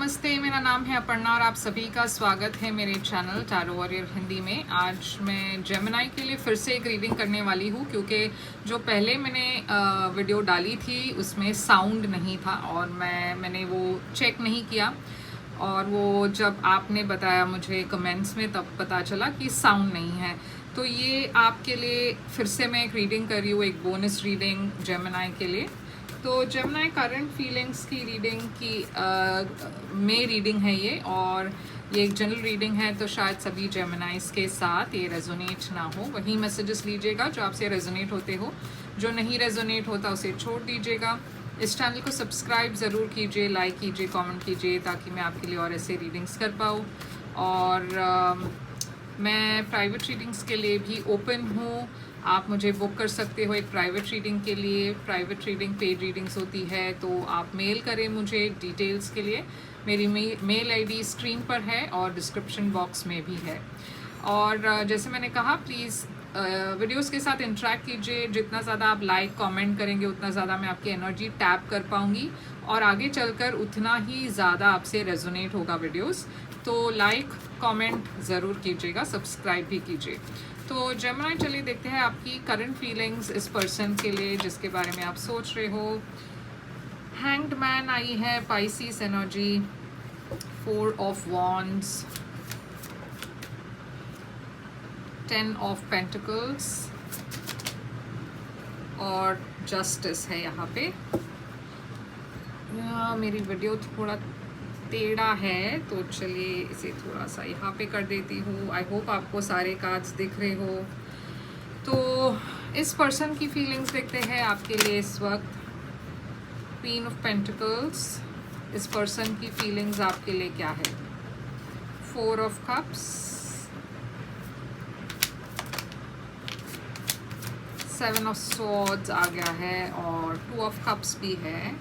नमस्ते, मेरा नाम है अपर्णा और आप सभी का स्वागत है मेरे चैनल टैरो वॉरियर हिंदी में। आज मैं जेमिनी के लिए फिर से एक रीडिंग करने वाली हूँ क्योंकि जो पहले मैंने वीडियो डाली थी उसमें साउंड नहीं था और मैंने वो चेक नहीं किया और वो जब आपने बताया मुझे कमेंट्स में तब पता चला कि साउंड नहीं है। तो ये आपके लिए फिर से मैं एक रीडिंग कर रही हूँ, एक बोनस रीडिंग जेमिनी के लिए। तो जेमिनी करंट फीलिंग्स की रीडिंग की में रीडिंग है ये, और ये एक जनरल रीडिंग है तो शायद सभी जेमिनीज के साथ ये रेजोनेट ना हो। वही मैसेजेस लीजिएगा जो आपसे रेजोनेट होते हो, जो नहीं रेजोनेट होता उसे छोड़ दीजिएगा। इस चैनल को सब्सक्राइब ज़रूर कीजिए, लाइक कीजिए, कमेंट कीजिए ताकि मैं आपके लिए और ऐसे रीडिंग्स कर पाऊँ। और मैं प्राइवेट रीडिंग्स के लिए भी ओपन हूँ। आप मुझे बुक कर सकते हो एक प्राइवेट रीडिंग के लिए। प्राइवेट रीडिंग पेड रीडिंग्स होती है, तो आप मेल करें मुझे डिटेल्स के लिए। मेरी मेल आईडी स्क्रीन पर है और डिस्क्रिप्शन बॉक्स में भी है। और जैसे मैंने कहा, प्लीज़ वीडियोस के साथ इंटरेक्ट कीजिए। जितना ज़्यादा आप लाइक कमेंट करेंगे उतना ज़्यादा मैं आपकी एनर्जी टैप कर पाऊँगी और आगे चलकर उतना ही ज़्यादा आपसे रेजोनेट होगा वीडियोस। तो लाइक कमेंट ज़रूर कीजिएगा, सब्सक्राइब भी कीजिए। तो जेमिनी, चलिए देखते हैं आपकी करंट फीलिंग्स इस पर्सन के लिए जिसके बारे में आप सोच रहे हो। हैंग्ड मैन आई है, Pisces energy, 4 of wands, 10 of pentacles और जस्टिस है यहाँ पे। मेरी वीडियो थोड़ा टेढ़ा है तो चलिए इसे थोड़ा सा यहाँ पे कर देती हूँ। आई होप आपको सारे कार्ड्स दिख रहे हो। तो इस पर्सन की फीलिंग्स देखते हैं आपके लिए इस वक्त। क्वीन ऑफ पेंटिकल्स, इस पर्सन की फीलिंग्स आपके लिए क्या है। 4 ऑफ कप्स, 7 ऑफ स्वॉर्ड्स आ गया है और 2 ऑफ कप्स भी है।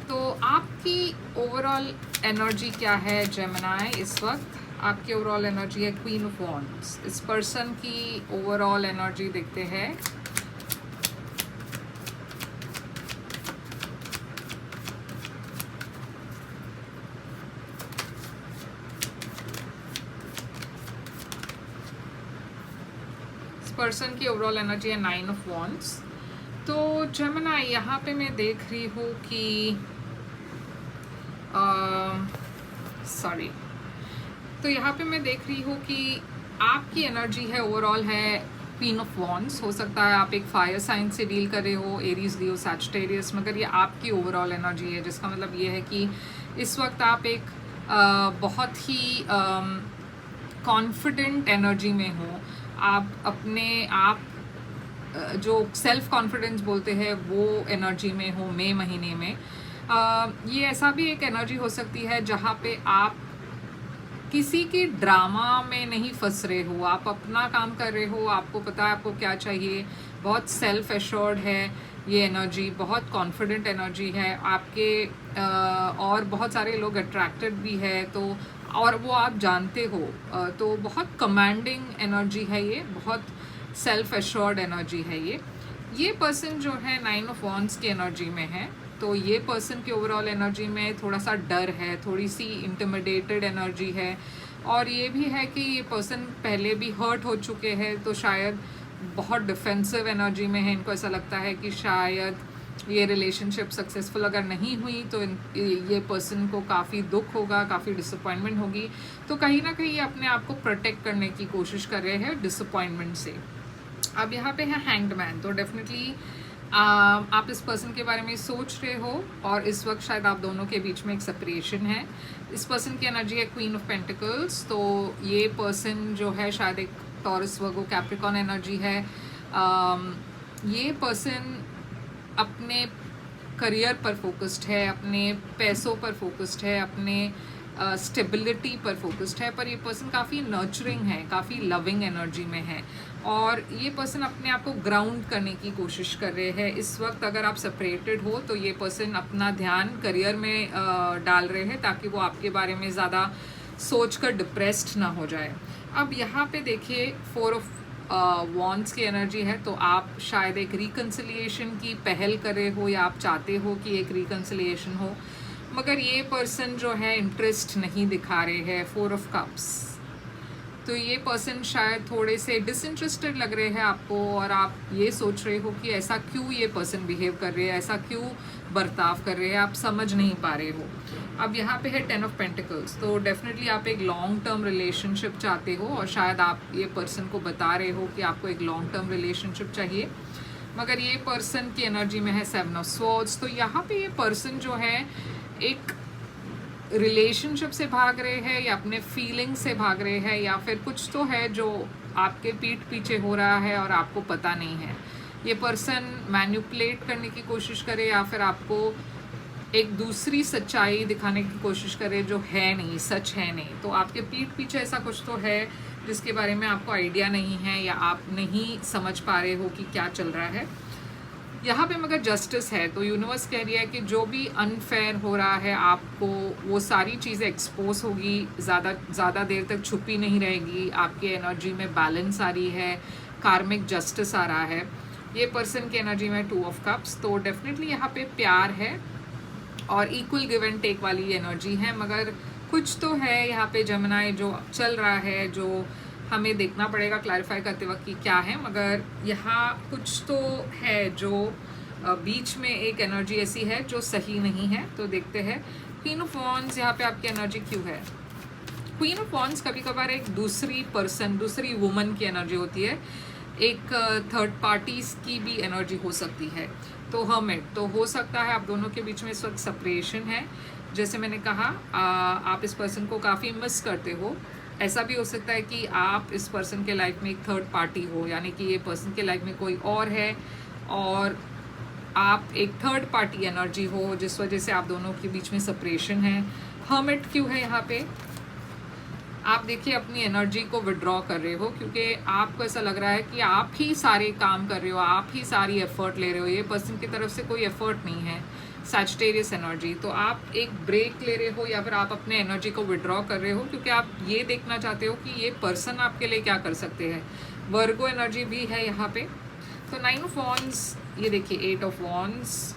तो आपकी ओवरऑल एनर्जी क्या है जेमिनी इस वक्त। आपकी ओवरऑल एनर्जी है क्वीन ऑफ वॉन्ड्स। इस पर्सन की ओवरऑल एनर्जी देखते हैं। इस पर्सन की ओवरऑल एनर्जी है 9 ऑफ वॉन्ड्स। तो जेमिनी, यहाँ पे मैं देख रही हूँ कि सॉरी तो यहाँ पे मैं देख रही हूँ कि आपकी एनर्जी है ओवरऑल है क्वीन ऑफ वॉन्ड्स। हो सकता है आप एक फायर साइन से डील कर रहे हो, एरीज, लियो, सैजिटेरियस, मगर ये आपकी ओवरऑल एनर्जी है जिसका मतलब ये है कि इस वक्त आप एक बहुत ही कॉन्फिडेंट एनर्जी में हो। आप अपने आप जो सेल्फ कॉन्फिडेंस बोलते हैं वो एनर्जी में हो मई महीने में। ये ऐसा भी एक एनर्जी हो सकती है जहाँ पे आप किसी के ड्रामा में नहीं फंस रहे हो, आप अपना काम कर रहे हो, आपको पता है आपको क्या चाहिए। बहुत सेल्फ एश्योर्ड है ये एनर्जी, बहुत कॉन्फिडेंट एनर्जी है आपके। और बहुत सारे लोग अट्रैक्टेड भी है तो, और वो आप जानते हो। तो बहुत कमांडिंग एनर्जी है ये, बहुत सेल्फ एश्योर्ड एनर्जी है ये पर्सन जो है 9 ऑफ वॉन्ड्स की एनर्जी में है। तो ये पर्सन की ओवरऑल एनर्जी में थोड़ा सा डर है, थोड़ी सी इंटिमिडेटेड एनर्जी है। और ये भी है कि ये पर्सन पहले भी हर्ट हो चुके हैं तो शायद बहुत डिफेंसिव एनर्जी में है। इनको ऐसा लगता है कि शायद ये रिलेशनशिप सक्सेसफुल अगर नहीं हुई तो ये पर्सन को काफ़ी दुख होगा, काफ़ी डिसअपॉइंटमेंट होगी। तो कहीं ना कहीं ये अपने आप को प्रोटेक्ट करने की कोशिश कर रहे हैं डिसअपॉइंटमेंट से। अब यहाँ पे है हैंग्ड मैन, तो डेफिनेटली आप इस पर्सन के बारे में सोच रहे हो और इस वक्त शायद आप दोनों के बीच में एक सेपरेशन है। इस पर्सन की एनर्जी है क्वीन ऑफ पेंटिकल्स। तो ये पर्सन जो है शायद एक टॉरस, वर्गो, कैप्रिकॉर्न एनर्जी है। ये पर्सन अपने करियर पर फोकस्ड है, अपने पैसों पर फोकस्ड है, अपने स्टेबिलिटी पर फोकस्ड है। पर ये पर्सन काफ़ी नर्चरिंग है, काफ़ी लविंग एनर्जी में है और ये पर्सन अपने आप को ग्राउंड करने की कोशिश कर रहे हैं। इस वक्त अगर आप सेपरेटेड हो तो ये पर्सन अपना ध्यान करियर में डाल रहे हैं ताकि वो आपके बारे में ज़्यादा सोच कर डिप्रेस्ड ना हो जाए। अब यहाँ पे देखिए 4 ऑफ वॉन्ड्स की एनर्जी है, तो आप शायद एक रिकन्सिलिएशन की पहल कर रहे हो या आप चाहते हो कि एक रिकन्सिलिएशन हो, मगर ये पर्सन जो है इंटरेस्ट नहीं दिखा रहे हैं। 4 ऑफ कप्स, तो ये पर्सन शायद थोड़े से डिसइंटरेस्टेड लग रहे हैं आपको, और आप ये सोच रहे हो कि ऐसा क्यों ये पर्सन बिहेव कर रहे हैं, ऐसा क्यों बर्ताव कर रहे हैं, आप समझ नहीं पा रहे हो। अब यहाँ पे है 10 ऑफ पेंटिकल्स, तो डेफिनेटली आप एक लॉन्ग टर्म रिलेशनशिप चाहते हो, और शायद आप ये पर्सन को बता रहे हो कि आपको एक लॉन्ग टर्म रिलेशनशिप चाहिए, मगर ये पर्सन की एनर्जी में है 7 ऑफ स्वॉर्ड्स। तो यहाँ पे ये पर्सन जो है एक रिलेशनशिप से भाग रहे हैं, या अपने फीलिंग से भाग रहे हैं, या फिर कुछ तो है जो आपके पीठ पीछे हो रहा है और आपको पता नहीं है। ये पर्सन मैनिपुलेट करने की कोशिश करे, या फिर आपको एक दूसरी सच्चाई दिखाने की कोशिश करे जो है नहीं, सच है नहीं। तो आपके पीठ पीछे ऐसा कुछ तो है जिसके बारे में आपको आइडिया नहीं है, या आप नहीं समझ पा रहे हो कि क्या चल रहा है। यहाँ पे मगर जस्टिस है, तो यूनिवर्स कह रही है कि जो भी अनफेयर हो रहा है आपको, वो सारी चीज़ें एक्सपोज होगी, ज़्यादा देर तक छुपी नहीं रहेगी। आपकी एनर्जी में बैलेंस आ रही है, कार्मिक जस्टिस आ रहा है। ये पर्सन की एनर्जी में 2 ऑफ कप्स, तो डेफिनेटली यहाँ पे प्यार है और इक्वल गिव एंड टेक वाली एनर्जी है, मगर कुछ तो है यहाँ पे जमुनाई जो चल रहा है, जो हमें देखना पड़ेगा क्लैरिफाई करते वक्त कि क्या है। मगर यहाँ कुछ तो है जो बीच में एक एनर्जी ऐसी है जो सही नहीं है। तो देखते हैं क्वीन ऑफ वॉन्ड्स, यहाँ पे आपकी एनर्जी क्यों है। क्वीन ऑफ वॉन्ड्स कभी कभार एक दूसरी पर्सन, दूसरी वुमन की एनर्जी होती है, एक थर्ड पार्टीज की भी एनर्जी हो सकती है। तो हर्मिट, तो हो सकता है आप दोनों के बीच में इस वक्त सेपरेशन है। जैसे मैंने कहा, आप इस पर्सन को काफ़ी मिस करते हो। ऐसा भी हो सकता है कि आप इस पर्सन के लाइफ में एक थर्ड पार्टी हो, यानी कि ये पर्सन के लाइफ में कोई और है और आप एक थर्ड पार्टी एनर्जी हो, जिस वजह से आप दोनों के बीच में सेपरेशन है। हर्मिट क्यों है यहाँ पे? आप देखिए अपनी एनर्जी को विड्रॉ कर रहे हो, क्योंकि आपको ऐसा लग रहा है कि आप ही सारे काम कर रहे हो, आप ही सारी एफर्ट ले रहे हो, ये पर्सन की तरफ से कोई एफर्ट नहीं है। सैजिटेरियस एनर्जी, तो आप एक ब्रेक ले रहे हो, या फिर आप अपने एनर्जी को विड्रॉ कर रहे हो, क्योंकि आप ये देखना चाहते हो कि ये पर्सन आपके लिए क्या कर सकते हैं। वर्गो एनर्जी भी है यहाँ पे। तो 9 ऑफ वॉन्ड्स, ये देखिए 8 ऑफ वॉन्ड्स।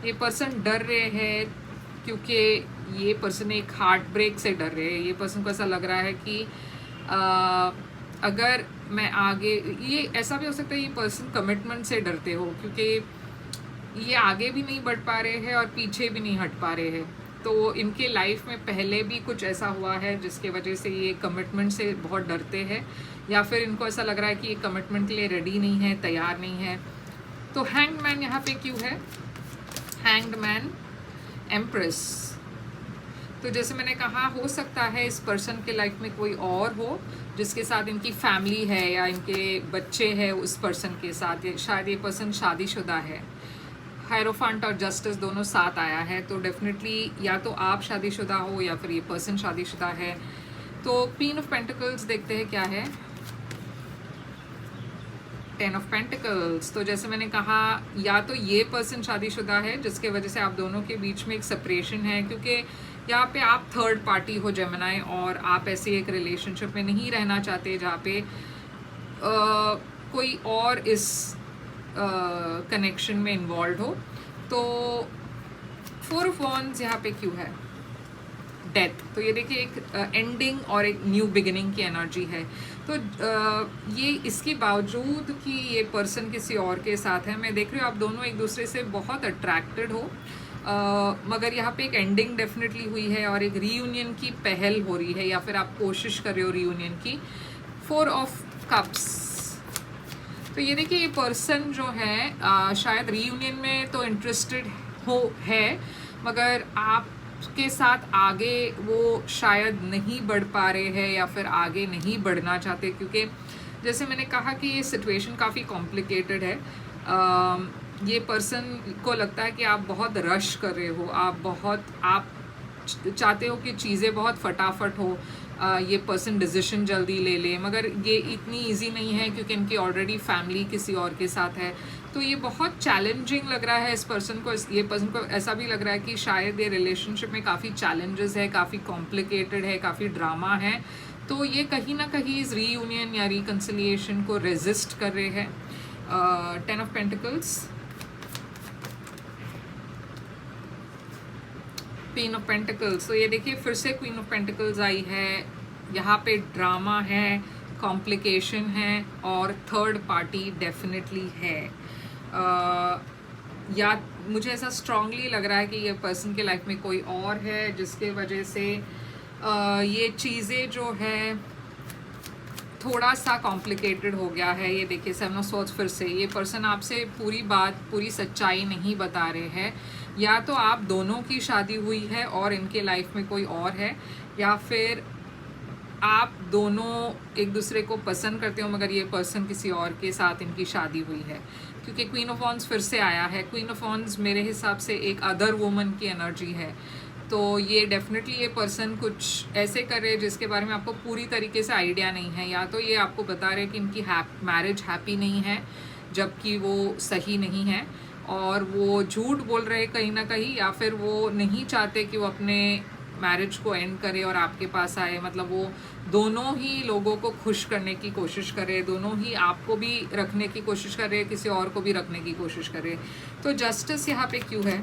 ये पर्सन डर रहे हैं, क्योंकि ये पर्सन एक हार्ट ब्रेक से डर रहे हैं। ये पर्सन को ऐसा लग रहा है कि अगर मैं आगे, ये ऐसा भी हो सकता है ये पर्सन कमिटमेंट से डरते हो, क्योंकि ये आगे भी नहीं बढ़ पा रहे हैं और पीछे भी नहीं हट पा रहे हैं। तो इनके लाइफ में पहले भी कुछ ऐसा हुआ है जिसके वजह से ये कमिटमेंट से बहुत डरते हैं, या फिर इनको ऐसा लग रहा है कि ये कमिटमेंट के लिए रेडी नहीं है, तैयार नहीं है। तो हैंग्ड मैन यहाँ पे क्यों है? Hanged man, empress. तो जैसे मैंने कहा, हो सकता है इस पर्सन के लाइफ में कोई और हो जिसके साथ इनकी फैमिली है या इनके बच्चे हैं उस पर्सन के साथ, शायद ये पर्सन शादीशुदा है। हायरोफेंट और जस्टिस दोनों साथ आया है, तो डेफिनेटली या तो आप शादीशुदा हो या फिर ये पर्सन शादीशुदा है। तो क्वीन ऑफ पेंटिकल्स देखते हैं क्या है। 10 ऑफ पेंटिकल्स, तो जैसे मैंने कहा, या तो ये पर्सन शादीशुदा है जिसके वजह से आप दोनों के बीच में एक सेपरेशन है, क्योंकि यहाँ पे आप थर्ड पार्टी हो जेमिनी, और आप ऐसे एक रिलेशनशिप में नहीं रहना चाहते जहाँ पे कोई और इस कनेक्शन में इन्वॉल्व हो। तो 4 ऑफ वॉन्ड्स यहाँ पे क्यों है? डेथ। तो ये देखिए एक एंडिंग और एक न्यू बिगिनिंग की एनर्जी है। तो ये इसके बावजूद कि ये पर्सन किसी और के साथ है, मैं देख रही हूँ आप दोनों एक दूसरे से बहुत अट्रैक्टेड हो, मगर यहाँ पे एक एंडिंग डेफिनेटली हुई है और एक रीयूनियन की पहल हो रही है, या फिर आप कोशिश कर रहे हो रीयूनियन की। 4 ऑफ कप्स, तो ये देखिए ये पर्सन जो है शायद रीयूनियन में तो इंटरेस्टेड है, मगर आपके साथ आगे वो शायद नहीं बढ़ पा रहे हैं या फिर आगे नहीं बढ़ना चाहते, क्योंकि जैसे मैंने कहा कि ये सिचुएशन काफ़ी कॉम्प्लिकेटेड है। ये पर्सन को लगता है कि आप बहुत रश कर रहे हो, आप चाहते हो कि चीज़ें बहुत फटाफट हो, ये पर्सन डिसीजन जल्दी ले ले, मगर ये इतनी इजी नहीं है क्योंकि इनकी ऑलरेडी फैमिली किसी और के साथ है। तो ये बहुत चैलेंजिंग लग रहा है इस पर्सन को। ये पर्सन को ऐसा भी लग रहा है कि शायद ये रिलेशनशिप में काफ़ी चैलेंजेस है, काफ़ी कॉम्प्लिकेटेड है, काफ़ी ड्रामा है। तो ये कहीं ना कहीं इस रीयूनियन या रिकन्सिलिएशन को रेजिस्ट कर रहे हैं। 10 of pentacles, queen of pentacles. तो ये देखिए फिर से क्वीन ऑफ पेंटिकल्स आई है। यहाँ पे ड्रामा है, कॉम्प्लिकेशन है और थर्ड पार्टी डेफिनेटली है। या मुझे ऐसा स्ट्रांगली लग रहा है कि ये पर्सन के लाइफ में कोई और है जिसके वजह से ये चीज़ें जो है थोड़ा सा कॉम्प्लिकेटेड हो गया है। ये देखिए 7 ऑफ स्वॉर्ड्स, फिर से ये पर्सन आपसे पूरी बात, पूरी सच्चाई नहीं बता रहे हैं। या तो आप दोनों की शादी हुई है और इनके लाइफ में कोई और है, या फिर आप दोनों एक दूसरे को पसंद करते हो मगर ये पर्सन किसी और के साथ इनकी शादी हुई है। क्योंकि क्वीन ऑफ वॉन्ड्स फिर से आया है। क्वीन ऑफ वॉन्ड्स मेरे हिसाब से एक अदर वुमन की एनर्जी है। तो ये डेफिनेटली ये पर्सन कुछ ऐसे करे जिसके बारे में आपको पूरी तरीके से आइडिया नहीं है। या तो ये आपको बता रहे कि इनकी मैरिज हैप्पी नहीं है जबकि वो सही नहीं है, और वो झूठ बोल रहे कहीं ना कहीं, या फिर वो नहीं चाहते कि वो अपने मैरिज को एंड करे और आपके पास आए। मतलब वो दोनों ही लोगों को खुश करने की कोशिश करे, दोनों ही आपको भी रखने की कोशिश करे, किसी और को भी रखने की कोशिश करे। तो जस्टिस यहाँ पे क्यों है?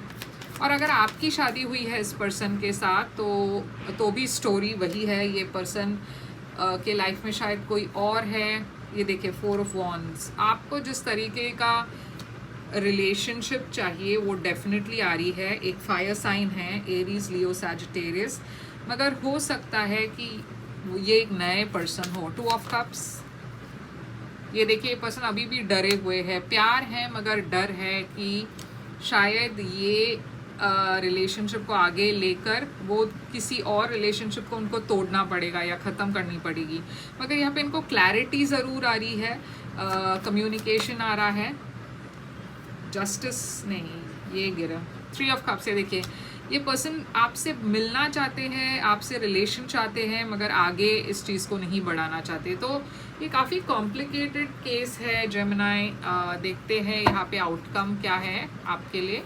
और अगर आपकी शादी हुई है इस पर्सन के साथ तो भी स्टोरी वही है। ये पर्सन के लाइफ में शायद कोई और है। ये देखिए 4 ऑफ वॉन्ड्स, आपको जिस तरीके का रिलेशनशिप चाहिए वो डेफिनेटली आ रही है। एक फायर साइन है, एरीज, लियो, सैजिटेरियस, मगर हो सकता है कि ये एक नए पर्सन हो। 2 ऑफ कप्स, ये देखिए ये पर्सन अभी भी डरे हुए हैं। प्यार है मगर डर है कि शायद ये रिलेशनशिप को आगे लेकर वो किसी और रिलेशनशिप को उनको तोड़ना पड़ेगा या ख़त्म करनी पड़ेगी। मगर यहाँ पे इनको क्लैरिटी ज़रूर आ रही है, कम्युनिकेशन आ रहा है। जस्टिस नहीं, ये गिरा 3 ऑफ कप्स। ये देखिए ये पर्सन आपसे मिलना चाहते हैं, आपसे रिलेशन चाहते हैं, मगर आगे इस चीज़ को नहीं बढ़ाना चाहते। तो ये काफ़ी कॉम्प्लिकेटेड केस है जेमिनी। देखते हैं यहाँ पे आउटकम क्या है आपके लिए,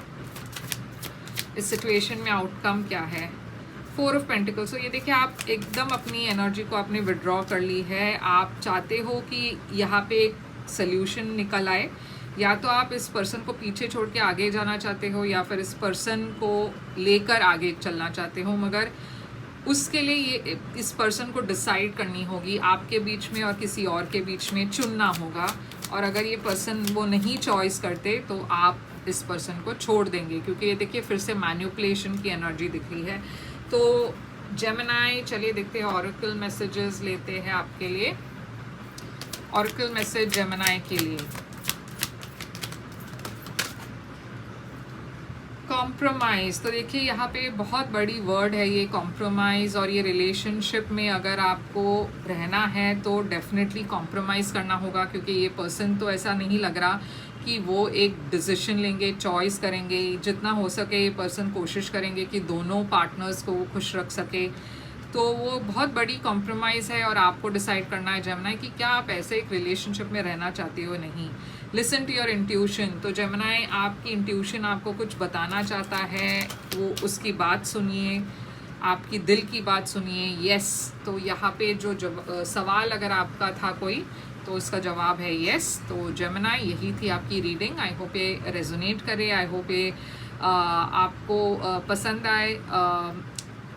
इस सिचुएशन में आउटकम क्या है। 4 ऑफ पेंटिकल्स। तो ये देखिए आप एकदम अपनी एनर्जी को आपने विड्रॉ कर ली है। आप चाहते हो कि यहाँ पे एक सोल्यूशन निकल आए। या तो आप इस पर्सन को पीछे छोड़ के आगे जाना चाहते हो, या फिर इस पर्सन को लेकर आगे चलना चाहते हो, मगर उसके लिए ये इस पर्सन को डिसाइड करनी होगी। आपके बीच में और किसी और के बीच में चुनना होगा। और अगर ये पर्सन वो नहीं चॉइस करते तो आप इस पर्सन को छोड़ देंगे, क्योंकि ये देखिए फिर से मैनिपुलेशन की एनर्जी दिख रही है। तो जेमिनी, चलिए देखते हैं ऑरेकल मैसेजेस लेते हैं आपके लिए। ऑरेकल मैसेज जेमिनी के लिए, कॉम्प्रोमाइज़। तो देखिए यहाँ पे बहुत बड़ी वर्ड है ये कॉम्प्रोमाइज़। और ये रिलेशनशिप में अगर आपको रहना है तो डेफिनेटली कॉम्प्रोमाइज़ करना होगा, क्योंकि ये पर्सन तो ऐसा नहीं लग रहा कि वो एक डिसीजन लेंगे, चॉइस करेंगे। जितना हो सके ये पर्सन कोशिश करेंगे कि दोनों पार्टनर्स को वो खुश रख सके। तो वो बहुत बड़ी कॉम्प्रोमाइज़ है और आपको डिसाइड करना है जेमिनी कि क्या आप ऐसे एक रिलेशनशिप में रहना चाहते हो नहीं। Listen to your intuition. तो जेमिनी आपकी इंट्यूशन आपको कुछ बताना चाहता है, वो उसकी बात सुनिए, आपकी दिल की बात सुनिए। यस, तो यहाँ पे जो सवाल अगर आपका था कोई, तो इसका जवाब है यस। तो जेमिनी यही थी आपकी रीडिंग। आई होप ये रेजोनेट करे, आई होप ये आपको पसंद आए।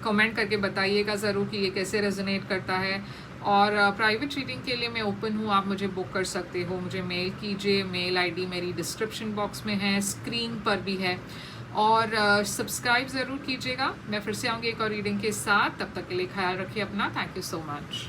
कमेंट करके बताइएगा ज़रूर कि ये कैसे रेजोनेट करता है। और प्राइवेट रीडिंग के लिए मैं ओपन हूँ, आप मुझे बुक कर सकते हो, मुझे मेल कीजिए। मेल आईडी मेरी डिस्क्रिप्शन बॉक्स में है, स्क्रीन पर भी है। और सब्सक्राइब ज़रूर कीजिएगा। मैं फिर से आऊँगी एक और रीडिंग के साथ। तब तक के लिए ख्याल रखिए अपना। Thank you so much.